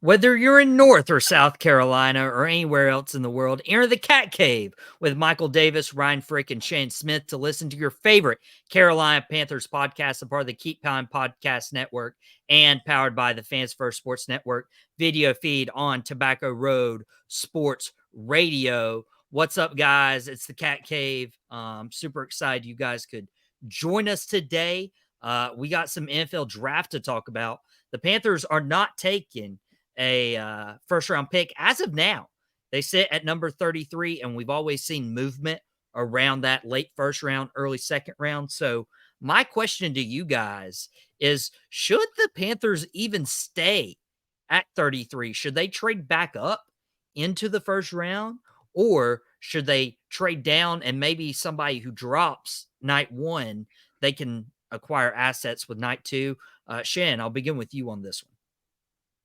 Whether you're in North or South Carolina or anywhere else in the world, enter the Cat Cave with Michael Davis, Ryan Frick, and Shannon Smith to listen to your favorite Carolina Panthers podcast, a part of the Keep Time Podcast Network and powered by the Fans First Sports Network video feed on Tobacco Road Sports Radio. What's up, guys? It's the Cat Cave. Super excited you guys could join us today. We got some NFL draft to talk about. The Panthers are not taking a first round pick as of now. They sit at number 33, and we've always seen movement around that late first round, early second round. So, my question to you guys is, should the Panthers even stay at 33? Should they trade back up into the first round, or should they trade down and maybe somebody who drops night one, they can acquire assets with night two? Shannon, I'll begin with you on this one.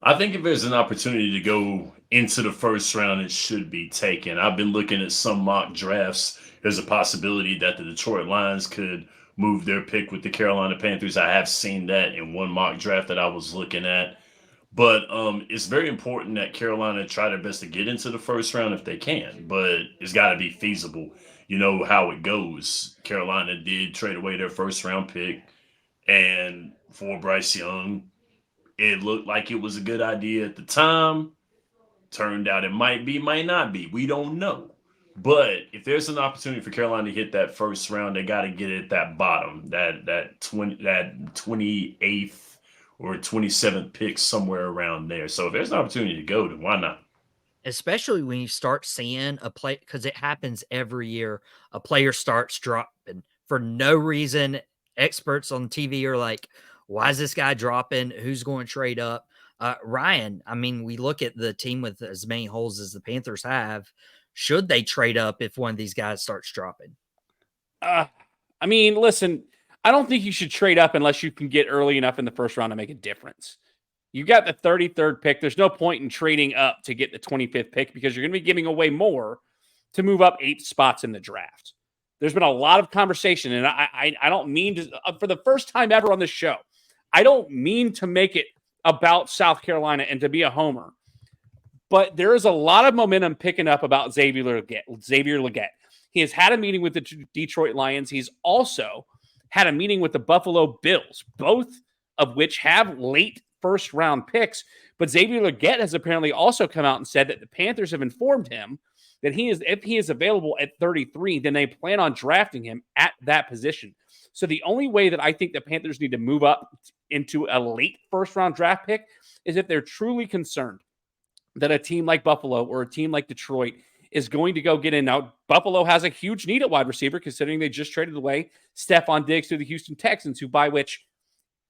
I think if there's an opportunity to go into the first round, it should be taken. I've been looking at some mock drafts. There's a possibility that the Detroit Lions could move their pick with the Carolina Panthers. I have seen that in one mock draft that I was looking at. But it's very important that Carolina try their best to get into the first round if they can. But it's got to be feasible. You know how it goes. Carolina did trade away their first round pick, and for Bryce Young, it looked like it was a good idea at the time. Turned out it might be, might not be. We don't know. But if there's an opportunity for Carolina to hit that first round, they got to get it at that bottom, that 28th or 27th pick, somewhere around there. So if there's an opportunity to go, then why not? Especially when you start seeing a play, because it happens every year. A player starts dropping for no reason. Experts on TV are like, why is this guy dropping? Who's going to trade up? Ryan, I mean, we look at the team with as many holes as the Panthers have. Should they trade up if one of these guys starts dropping? Uh, I mean, listen, I don't think you should trade up unless you can get early enough in the first round to make a difference. You got the 33rd pick. There's no point in trading up to get the 25th pick because you're going to be giving away more to move up 8 spots in the draft. There's been a lot of conversation, and I don't mean to, for the first time ever on this show, I don't mean to make it about South Carolina and to be a homer, but there is a lot of momentum picking up about Xavier Legette. He has had a meeting with the Detroit Lions. He's also had a meeting with the Buffalo Bills, both of which have late first round picks. But Xavier Legette has apparently also come out and said that the Panthers have informed him that if he is available at 33, then they plan on drafting him at that position. So the only way that I think the Panthers need to move up into a late first round draft pick is if they're truly concerned that a team like Buffalo or a team like Detroit is going to go get in. Now, Buffalo has a huge need at wide receiver, considering they just traded away Stephon Diggs to the Houston Texans, who by which,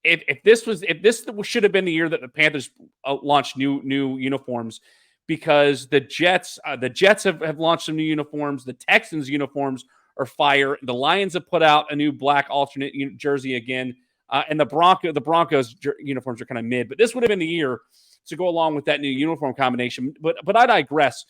if this should have been the year that the Panthers launched new uniforms, because the Jets have launched some new uniforms, the Texans uniforms are fire, the Lions have put out a new black alternate jersey again, and the Broncos uniforms are kind of mid. But this would have been the year to go along with that new uniform combination. But I digress.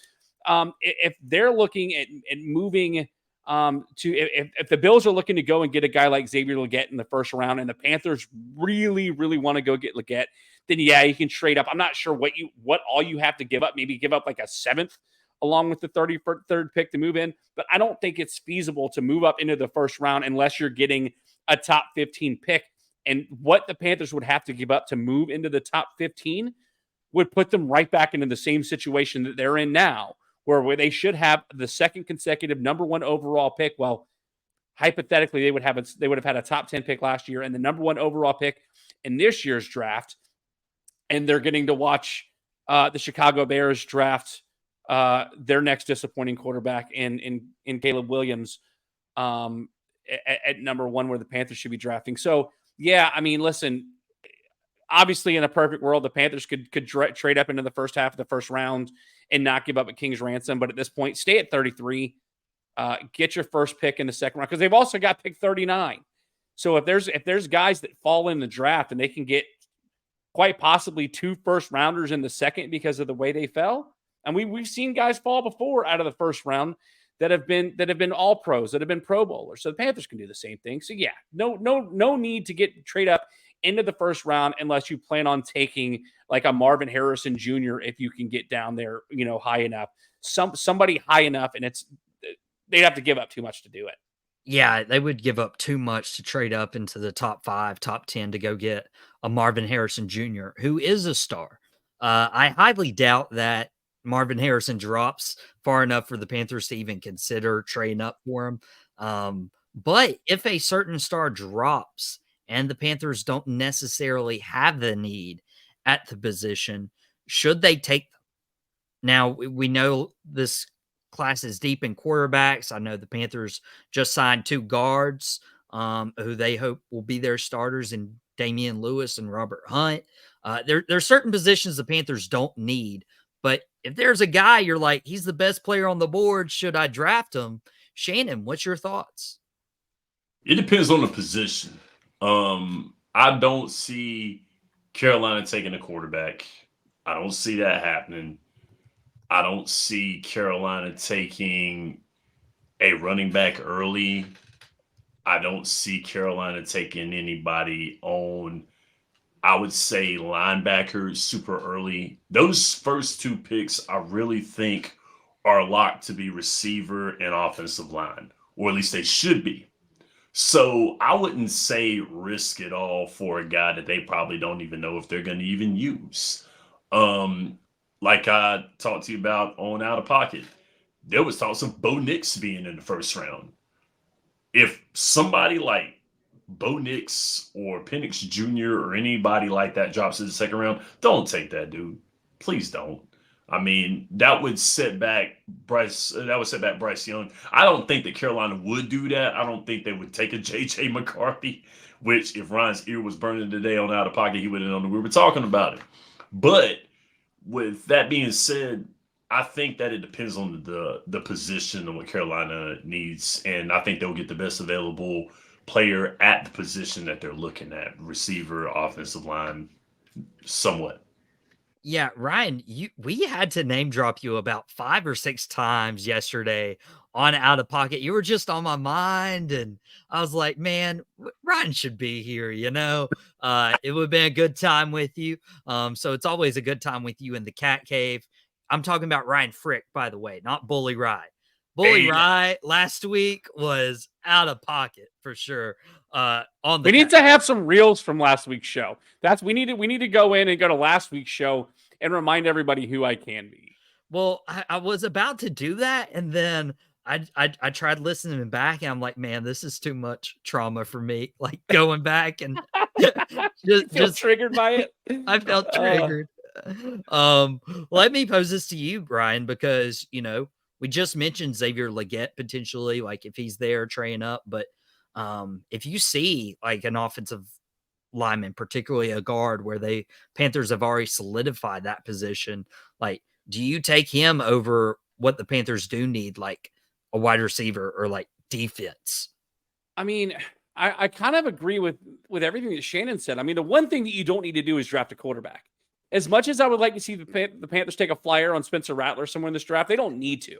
If they're looking at moving if the Bills are looking to go and get a guy like Xavier Legette in the first round, and the Panthers really, really want to go get Legette, then yeah, you can trade up. I'm not sure what all you have to give up. Maybe give up like a 7th along with the 33rd pick to move in. But I don't think it's feasible to move up into the first round unless you're getting a top 15 pick. And what the Panthers would have to give up to move into the top 15 would put them right back into the same situation that they're in now, where they should have the second consecutive number 1 overall pick. Well, hypothetically, they would have had a top 10 pick last year and the number 1 overall pick in this year's draft. And they're getting to watch the Chicago Bears draft their next disappointing quarterback in Caleb Williams at number 1, where the Panthers should be drafting. So, yeah, I mean, listen, obviously in a perfect world, the Panthers could trade up into the first half of the first round and not give up a king's ransom. But at this point, stay at 33, get your first pick in the second round, because they've also got pick 39. So if there's guys that fall in the draft and they can get quite possibly 2 first rounders in the second because of the way they fell, and we've seen guys fall before out of the first round that have been all pros, that have been Pro Bowlers. So the Panthers can do the same thing. So yeah, no need to trade up into the first round unless you plan on taking like a Marvin Harrison Jr. if you can get down there, high enough. Somebody high enough, and they'd have to give up too much to do it. Yeah, they would give up too much to trade up into the top 5, top 10 to go get a Marvin Harrison Jr., who is a star. I highly doubt that Marvin Harrison drops far enough for the Panthers to even consider trading up for him. But if a certain star drops and the Panthers don't necessarily have the need at the position, should they take them? Now, we know this class is deep in quarterbacks. I know the Panthers just signed 2 guards who they hope will be their starters in Damian Lewis and Robert Hunt. There's certain positions the Panthers don't need, but if there's a guy you're like, he's the best player on the board, should I draft him? Shannon, what's your thoughts? It depends on the position. I don't see Carolina taking a quarterback. I don't see that happening. I don't see Carolina taking a running back early. I don't see Carolina taking anybody on, I would say, linebacker super early. Those first 2 picks, I really think, are locked to be receiver and offensive line, or at least they should be. So I wouldn't say risk it all for a guy that they probably don't even know if they're going to even use. Like I talked to you about on Out of Pocket, there was talks of Bo Nix being in the first round. If somebody like Bo Nix or Penix Jr. or anybody like that drops in the second round, don't take that dude. Please don't. I mean, that would set back Bryce Young. I don't think that Carolina would do that. I don't think they would take a J.J. McCarthy, which if Ryan's ear was burning today on Out of Pocket, he would have known that we were talking about it. But with that being said, I think that it depends on the position and what Carolina needs, and I think they'll get the best available player at the position that they're looking at, receiver, offensive line, somewhat. Yeah, Ryan, we had to name drop you about 5 or 6 times yesterday on Out of Pocket. You were just on my mind, and I was like, man, Ryan should be here, It would have been a good time with you. So it's always a good time with you in the cat cave. I'm talking about Ryan Frick, by the way, not Bully Rye. Bully Rye last week was Out of Pocket for sure. We need to have some reels from last week's show. We need to go in and go to last week's show and remind everybody who I can be. Well, I was about to do that, and then I tried listening back, and I'm like, man, this is too much trauma for me. Like going back and just triggered by it. I felt triggered. Let me pose this to you, Brian, because we just mentioned Xavier Legette potentially, like if he's there training up, but if you see like an offensive lineman, particularly a guard, where Panthers have already solidified that position, like, do you take him over what the Panthers do need, like a wide receiver or like defense? I mean, I kind of agree with everything that Shannon said. I mean, the one thing that you don't need to do is draft a quarterback. As much as I would like to see the Panthers take a flyer on Spencer Rattler somewhere in this draft, they don't need to.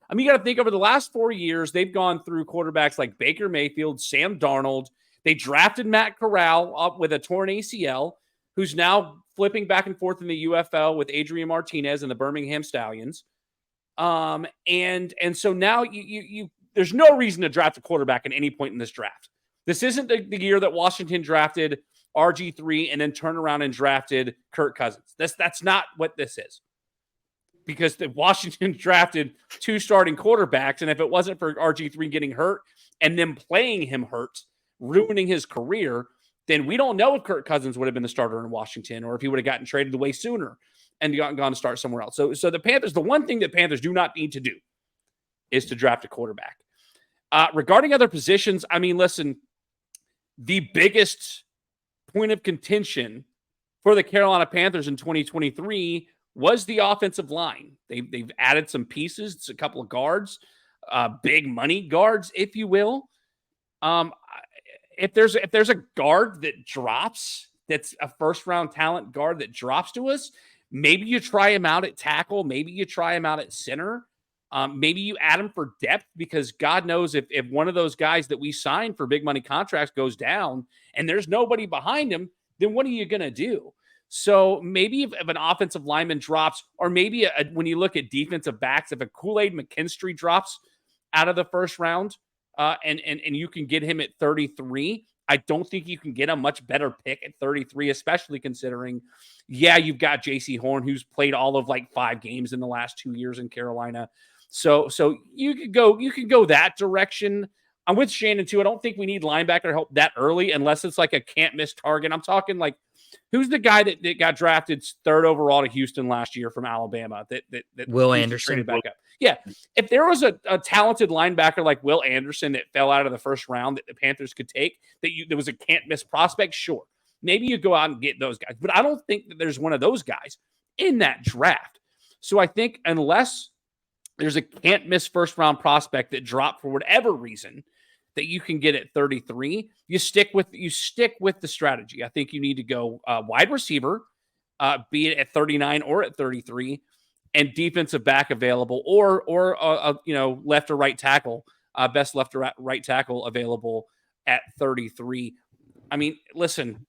I mean, you got to think over the last 4 years, they've gone through quarterbacks like Baker Mayfield, Sam Darnold. They drafted Matt Corral up with a torn ACL, who's now flipping back and forth in the UFL with Adrian Martinez and the Birmingham Stallions. And so now you there's no reason to draft a quarterback at any point in this draft. This isn't the year that Washington drafted RG3 and then turned around and drafted Kirk Cousins. That's not what this is. Because the Washington drafted 2 starting quarterbacks, and if it wasn't for RG3 getting hurt and them playing him hurt, ruining his career, then we don't know if Kirk Cousins would have been the starter in Washington or if he would have gotten traded away sooner and gone to start somewhere else. So the Panthers, the one thing that Panthers do not need to do is to draft a quarterback. Regarding other positions, I mean, listen, the biggest point of contention for the Carolina Panthers in 2023 was the offensive line. They've added some pieces. It's a couple of guards, big money guards, if you will. If there's a guard that drops, that's a first round talent guard that drops to us, maybe you try him out at tackle. Maybe you try him out at center. Maybe you add him for depth, because God knows if one of those guys that we signed for big money contracts goes down and there's nobody behind him, then what are you going to do? So maybe if an offensive lineman drops, or maybe when you look at defensive backs, if a Kool-Aid McKinstry drops out of the first round, and you can get him at 33, I don't think you can get a much better pick at 33, especially considering, you've got J.C. Horn, who's played all of like 5 games in the last 2 years in Carolina. So you could go that direction. I'm with Shannon too. I don't think we need linebacker help that early unless it's like a can't miss target. I'm talking like, who's the guy that got drafted 3rd overall to Houston last year from Alabama? That Will Houston Anderson traded back up. Yeah, if there was a talented linebacker like Will Anderson that fell out of the first round that the Panthers could take, there was a can't miss prospect, sure, maybe you go out and get those guys. But I don't think that there's one of those guys in that draft. So I think unless there's a can't miss first round prospect that dropped for whatever reason that you can get at 33, you stick with the strategy. I think you need to go wide receiver, be it at 39 or at 33, and defensive back available, or left or right tackle, best left or right tackle available at 33. I mean, listen,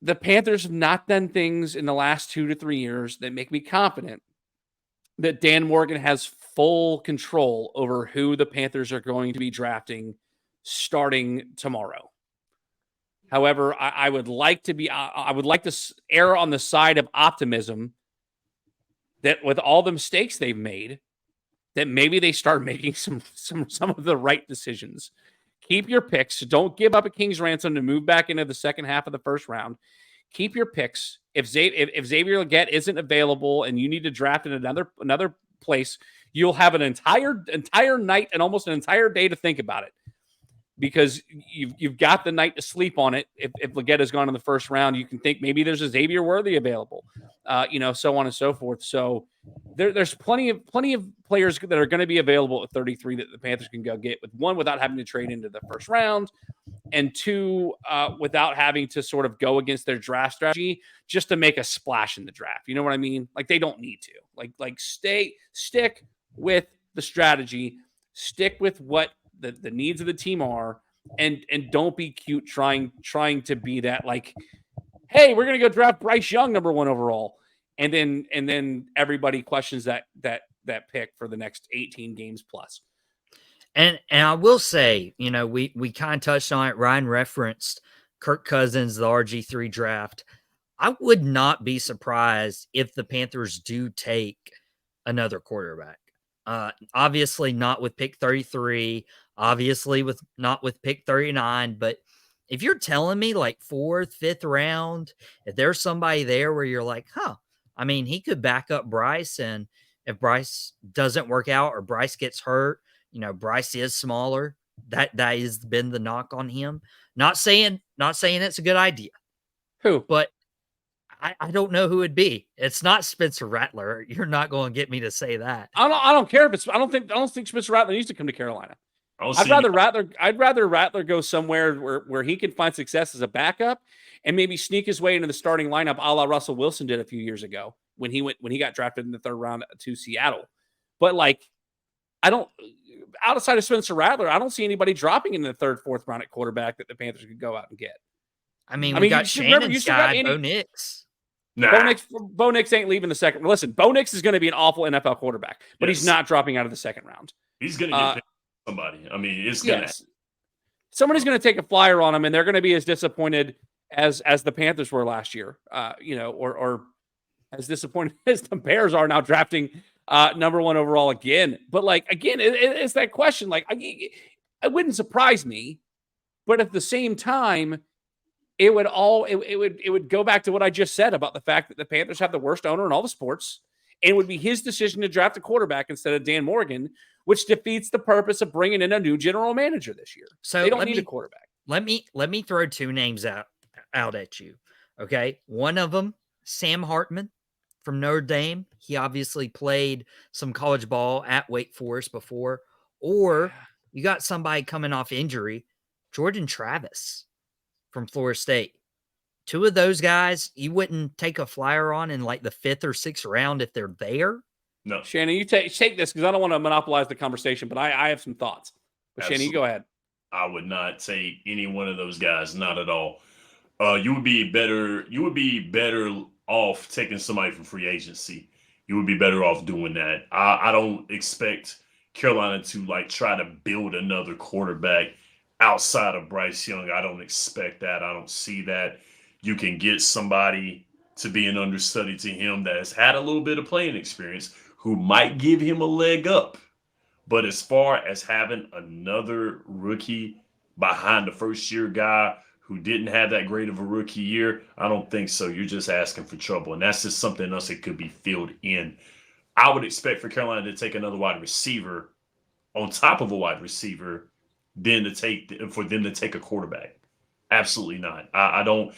the Panthers have not done things in the last 2 to 3 years that make me confident that Dan Morgan has full control over who the Panthers are going to be drafting starting tomorrow. However, I would like to err on the side of optimism that with all the mistakes they've made, that maybe they start making some of the right decisions. Keep your picks. Don't give up a king's ransom to move back into the second half of the first round. Keep your picks. If Xavier Legette isn't available and you need to draft in another place, you'll have an entire night and almost an entire day to think about it, because you've got the night to sleep on it. If Legette has gone in the first round, you can think maybe there's a Xavier Worthy available, so on and so forth. So there's plenty of players that are going to be available at 33 that the Panthers can go get, with one, without having to trade into the first round, and two, without having to sort of go against their draft strategy just to make a splash in the draft. You know what I mean? Like, they don't need to. Like stick with the strategy, stick with what the needs of the team are, and don't be cute trying to be that, like, hey, we're gonna go draft Bryce Young number 1 overall, and then everybody questions that pick for the next 18 games plus. And I will say, we kind of touched on it. Ryan referenced Kirk Cousins, the RG3 draft. I would not be surprised if the Panthers do take another quarterback. Obviously not with pick 33, obviously not with pick 39, but if you're telling me like 4th, 5th round, if there's somebody there where you're like, he could back up Bryce, and if Bryce doesn't work out or Bryce gets hurt, Bryce is smaller. That has been the knock on him. Not saying it's a good idea. Who? But I don't know who it'd be. It's not Spencer Rattler. You're not going to get me to say that. I don't care if it's. I don't think Spencer Rattler needs to come to Carolina. I'd rather Rattler go somewhere where he can find success as a backup and maybe sneak his way into the starting lineup, a la Russell Wilson did a few years ago when he got drafted in the 3rd round to Seattle. But outside of Spencer Rattler, I don't see anybody dropping in the 3rd, 4th round at quarterback that the Panthers could go out and get. We got Shannon's guy, Bo Nix. Nah. Bo Nix ain't leaving the second. Listen, Bo Nix is going to be an awful NFL quarterback, but he's not dropping out of the 2nd round. He's going to get picked by somebody. It's going to. Somebody's going to take a flyer on him, and they're going to be as disappointed as the Panthers were last year, or as disappointed as the Bears are now drafting number 1 overall again. But again, it's that question. It wouldn't surprise me, but at the same time, it would go back to what I just said about the fact that the Panthers have the worst owner in all the sports, and it would be his decision to draft a quarterback instead of Dan Morgan, which defeats the purpose of bringing in a new general manager this year. So they don't need a quarterback. Let me throw 2 names out at you. Okay, one of them, Sam Hartman from Notre Dame. He obviously played some college ball at Wake Forest before. Or you got somebody coming off injury, Jordan Travis from Florida State. 2 of those guys, you wouldn't take a flyer on in like the 5th or 6th round if they're there? No. Shannon, you take this because I don't want to monopolize the conversation, but I have some thoughts. But Shannon, you go ahead. I would not take any one of those guys, not at all. You would be better. You would be better off taking somebody from free agency. You would be better off doing that. I don't expect Carolina to like try to build another quarterback outside of Bryce Young. I don't expect that. I don't see that. You can get somebody to be an understudy to him that has had a little bit of playing experience who might give him a leg up. But as far as having another rookie behind the first year guy who didn't have that great of a rookie year, I don't think so. You're just asking for trouble. And that's just something else that could be filled in. I would expect for Carolina to take another wide receiver on top of a wide receiver than to take for them to take a quarterback. Absolutely not. I don't.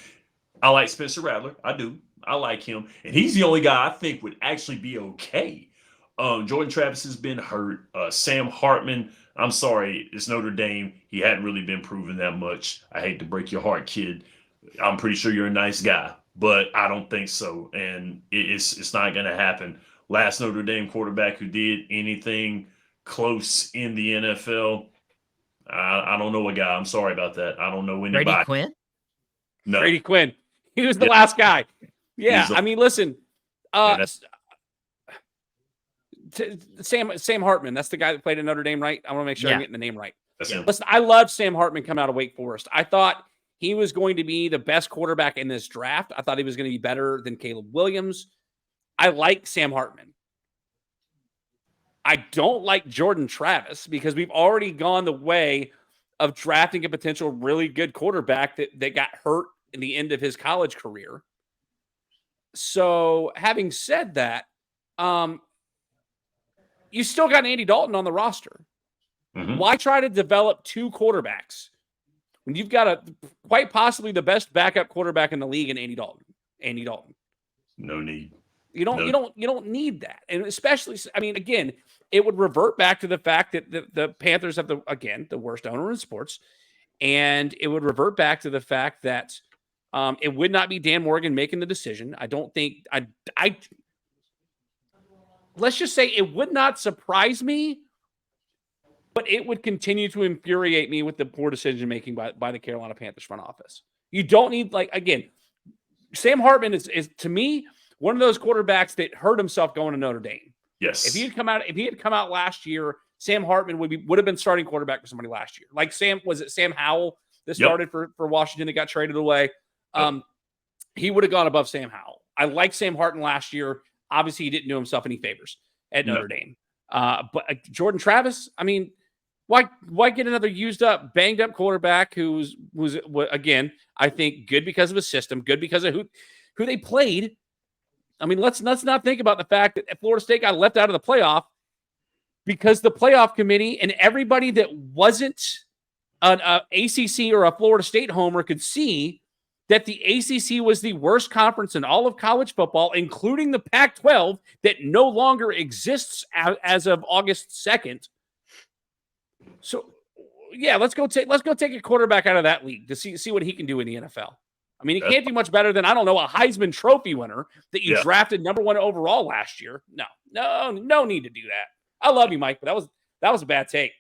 I like Spencer Rattler. I do. I like him, and he's the only guy I think would actually be okay. Jordan Travis has been hurt. Sam Hartman, I'm sorry, it's Notre Dame. He hadn't really been proven that much. I hate to break your heart, kid. I'm pretty sure you're a nice guy, but I don't think so, and it's not going to happen. Last Notre Dame quarterback who did anything close in the NFL, I don't know a guy. I'm sorry about that. I don't know Brady anybody. Quinn? No. Brady Quinn. He was the Yeah. last guy. Yeah, He's the- I mean, listen, And that's- Sam Hartman. That's the guy that played at Notre Dame, right? I want to make sure I'm Yeah. getting the name right. that's him. Listen, I love Sam Hartman coming out of Wake Forest. I thought he was going to be the best quarterback in this draft. I thought he was going to be better than Caleb Williams. I like Sam Hartman. I don't like Jordan Travis because we've already gone the way of drafting a potential really good quarterback that got hurt in the end of his college career. So having said that, you still got Andy Dalton on the roster. Mhm. Why try to develop two quarterbacks when you've got quite possibly the best backup quarterback in the league in Andy Dalton? Andy Dalton. No need. You don't No. you don't need that. And especially, I mean, again, it would revert back to the fact that the Panthers have the worst owner in sports. And it would revert back to the fact that it would not be Dan Morgan making the decision. I don't think I let's just say it would not surprise me, but it would continue to infuriate me with the poor decision making by the Carolina Panthers front office. You don't need, like, again, Sam Hartman is to me one of those quarterbacks that hurt himself going to Notre Dame. Yes. If he had come out last year, Sam Hartman would have been starting quarterback for somebody last year. Like Sam Howell that started for Washington that got traded away. He would have gone above Sam Howell. I like Sam Hartman last year. Obviously, he didn't do himself any favors at Notre Dame. But Jordan Travis, I mean, why get another used up, banged up quarterback who's again, I think good because of his system, good because of who they played. I mean, let's not think about the fact that Florida State got left out of the playoff because the playoff committee and everybody that wasn't an ACC or a Florida State homer could see that the ACC was the worst conference in all of college football, including the Pac-12 that no longer exists as of August 2nd. So, yeah, let's go take a quarterback out of that league to see what he can do in the NFL. I mean, he can't do much better than, I don't know, a Heisman Trophy winner that you drafted number 1 overall last year. No need to do that. I love you, Mike, but that was a bad take.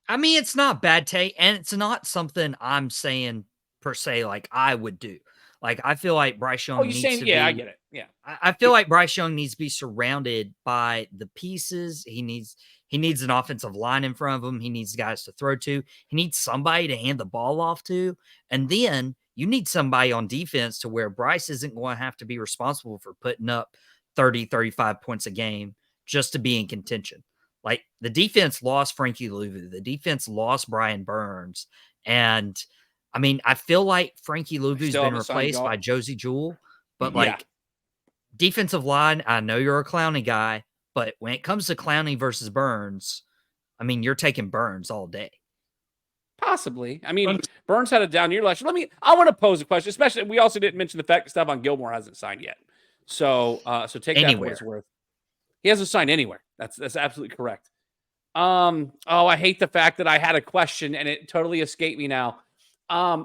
I mean, it's not bad take, and it's not something I'm saying per se like I would do. Like, I feel like Bryce Young needs to be. I get it. Yeah. I feel like Bryce Young needs to be surrounded by the pieces. He needs an offensive line in front of him. He needs guys to throw to. He needs somebody to hand the ball off to. And then you need somebody on defense to where Bryce isn't going to have to be responsible for putting up 30, 35 points a game just to be in contention. Like, the defense lost Frankie Louvu. The defense lost Brian Burns. And, I mean, I feel like Frankie Louvu's been replaced by Josie Jewell. But, defensive line, I know you're a Clowney guy, but when it comes to Clowney versus Burns, I mean, you're taking Burns all day. Possibly. I mean, Burns had a down year last year. I want to pose a question, especially we also didn't mention the fact that Stephon Gilmore hasn't signed yet. So take that for what it's worth. He hasn't signed anywhere. That's absolutely correct. I hate the fact that I had a question and it totally escaped me now. I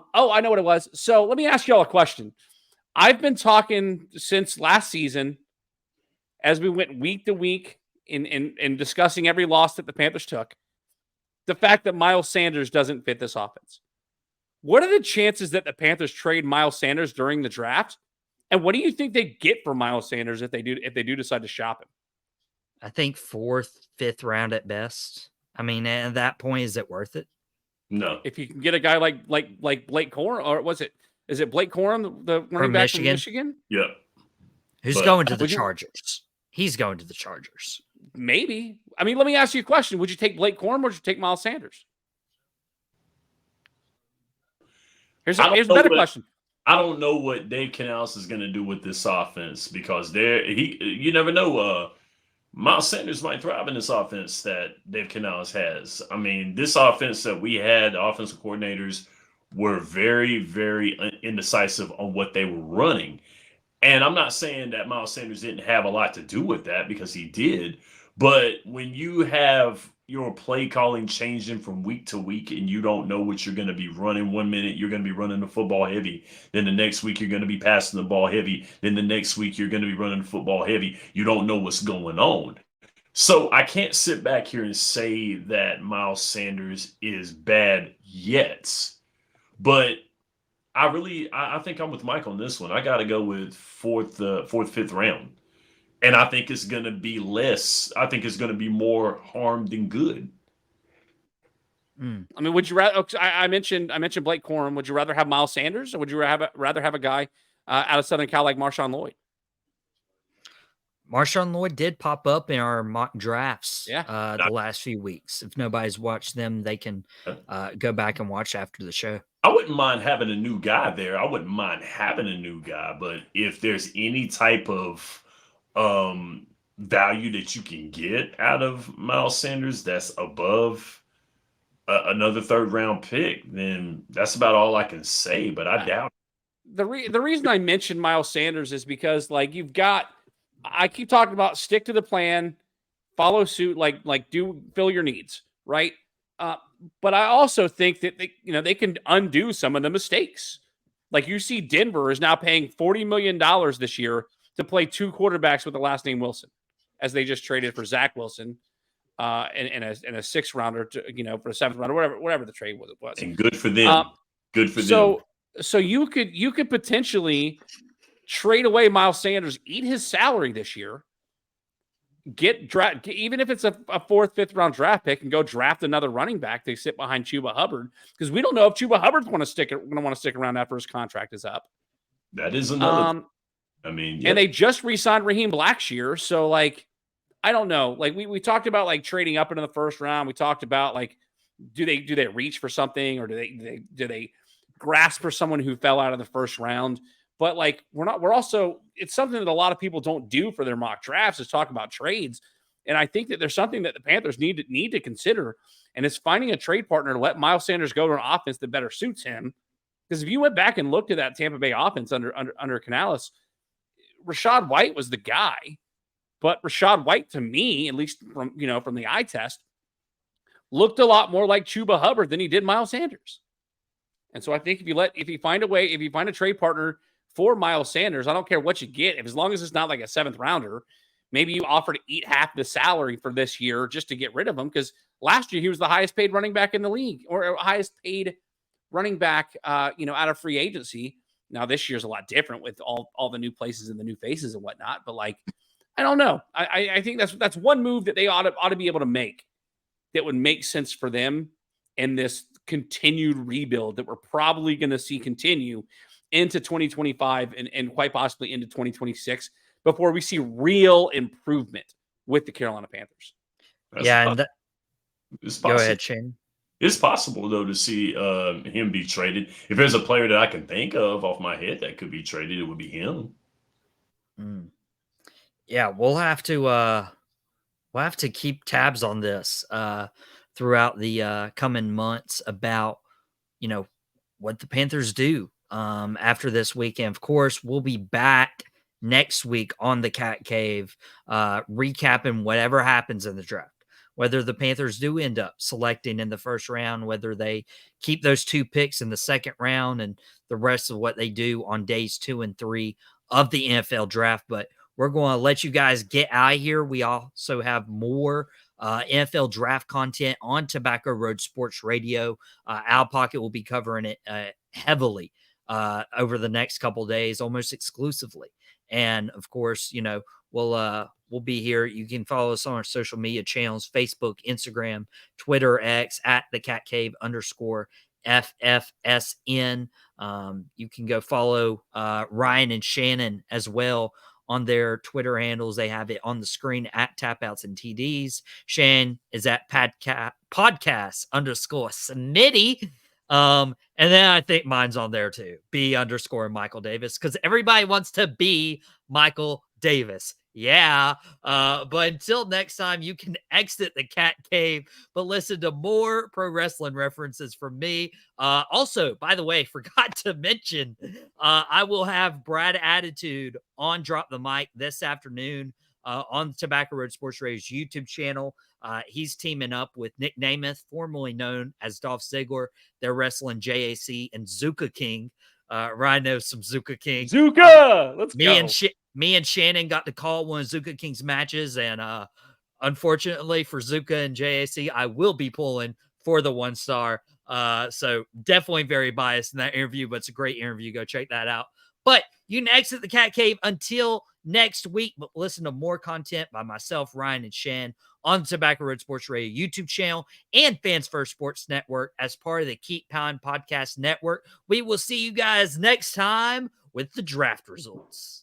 know what it was. So let me ask y'all a question. I've been talking since last season as we went week to week in discussing every loss that the Panthers took, the fact that Miles Sanders doesn't fit this offense. What are the chances that the Panthers trade Miles Sanders during the draft? And what do you think they get for Miles Sanders if they do decide to shop him? I think 4th, 5th round at best. I mean, at that point, is it worth it? No. If you can get a guy like Blake Corum, or is it Blake Corum, the running back from Michigan? Yeah. Who's going to the Chargers? He's going to the Chargers. Maybe. I mean, let me ask you a question. Would you take Blake Corum or would you take Miles Sanders? Here's a better question. I don't know what Dave Canales is going to do with this offense because you never know. Miles Sanders might thrive in this offense that Dave Canales has. I mean, this offense that we had, the offensive coordinators were very, very indecisive on what they were running. And I'm not saying that Miles Sanders didn't have a lot to do with that because he did. But when you have your play calling changing from week to week and you don't know what you're going to be running, 1 minute you're going to be running the football heavy, then the next week you're going to be passing the ball heavy, then the next week you're going to be running the football heavy. You don't know what's going on. So I can't sit back here and say that Miles Sanders is bad yet. But I think I'm with Mike on this one. I got to go with fourth, fifth round. And I think it's going to be less. I think it's going to be more harm than good. I mean, would you rather? I mentioned Blake Corum. Would you rather have Miles Sanders, or would you rather have a guy out of Southern Cal like Marshawn Lloyd? Marshawn Lloyd did pop up in our mock drafts Yeah. The last few weeks. If nobody's watched them, they can go back and watch after the show. I wouldn't mind having a new guy there. I wouldn't mind having a new guy. But if there's any type of value that you can get out of Miles Sanders that's above another third round pick, then that's about all I can say. But I doubt it. The reason I mentioned Miles Sanders is because I keep talking about stick to the plan, follow suit, fill your needs, right? But I also think that they can undo some of the mistakes. Like you see, Denver is now paying $40 million this year to play 2 quarterbacks with the last name Wilson, as they just traded for Zach Wilson and a 6th rounder for a 7th rounder, whatever the trade was. And good for them. Good for them. So you could potentially trade away Miles Sanders, eat his salary this year, even if it's a 4th, 5th round draft pick, and go draft another running back to sit behind Chuba Hubbard, because we don't know if Chuba Hubbard's going to stick around after his contract is up. That is another. And they just re-signed Raheem Blackshear, so I don't know. We talked about talking up into the 1st round. We talked about do they reach for something, or do they grasp for someone who fell out of the 1st round? But it's something that a lot of people don't do for their mock drafts, is talk about trades. And I think that there's something that the Panthers need to consider, and it's finding a trade partner to let Miles Sanders go to an offense that better suits him. Because if you went back and looked at that Tampa Bay offense under Canales, Rachaad White was the guy. But Rachaad White, to me, at least from the eye test, looked a lot more like Chuba Hubbard than he did Miles Sanders. And so I think if you find a trade partner for Miles Sanders, I don't care what you get, as long as it's not like a 7th rounder, maybe you offer to eat half the salary for this year just to get rid of him, because last year he was the highest paid running back in the league, or highest paid running back out of free agency. Now this year's a lot different with all the new places and the new faces and whatnot, but I don't know. I think that's one move that they ought to be able to make that would make sense for them in this continued rebuild that we're probably going to see continue into 2025 and quite possibly into 2026 before we see real improvement with the Carolina Panthers. Go ahead, Shane. It's possible, though, to see him be traded. If there's a player that I can think of off my head that could be traded, it would be him. Yeah, we'll have to keep tabs on this throughout the coming months about what the Panthers do after this weekend. Of course, we'll be back next week on the Cat Cave, recapping whatever happens in the draft. Whether the Panthers do end up selecting in the 1st round, whether they keep those 2 picks in the 2nd round, and the rest of what they do on days 2 and 3 of the NFL draft. But we're going to let you guys get out of here. We also have more NFL draft content on Tobacco Road Sports Radio. Al Pocket will be covering it heavily over the next couple days, almost exclusively. And of course, we'll be here. You can follow us on our social media channels: Facebook, Instagram, Twitter, X at the Cat Cave _FFSN. You can go follow Ryan and Shannon as well on their Twitter handles. They have it on the screen at Tapouts and TDs. Shan is at podcast _Smitty. And then I think mine's on there too. B _ Michael Davis, because everybody wants to be Michael Davis. Yeah. But until next time, you can exit the Cat Cave, but listen to more pro wrestling references from me. Also, by the way, forgot to mention, I will have Brad Attitude on Drop the Mic this afternoon on Tobacco Road Sports Radio's YouTube channel. He's teaming up with Nick Namath, formerly known as Dolph Ziggler. They're wrestling JAC and Zuka King. Ryan knows some Zuka King. Zuka! Let's go. Me and Shannon got to call one of Zuka King's matches, and unfortunately for Zuka and JAC, I will be pulling for the 1 star. So definitely very biased in that interview, but it's a great interview. Go check that out. But you can exit the Cat Cave until next week, but listen to more content by myself, Ryan, and Shan on the Tobacco Road Sports Radio YouTube channel and Fans First Sports Network as part of the Keep Pound Podcast Network. We will see you guys next time with the draft results.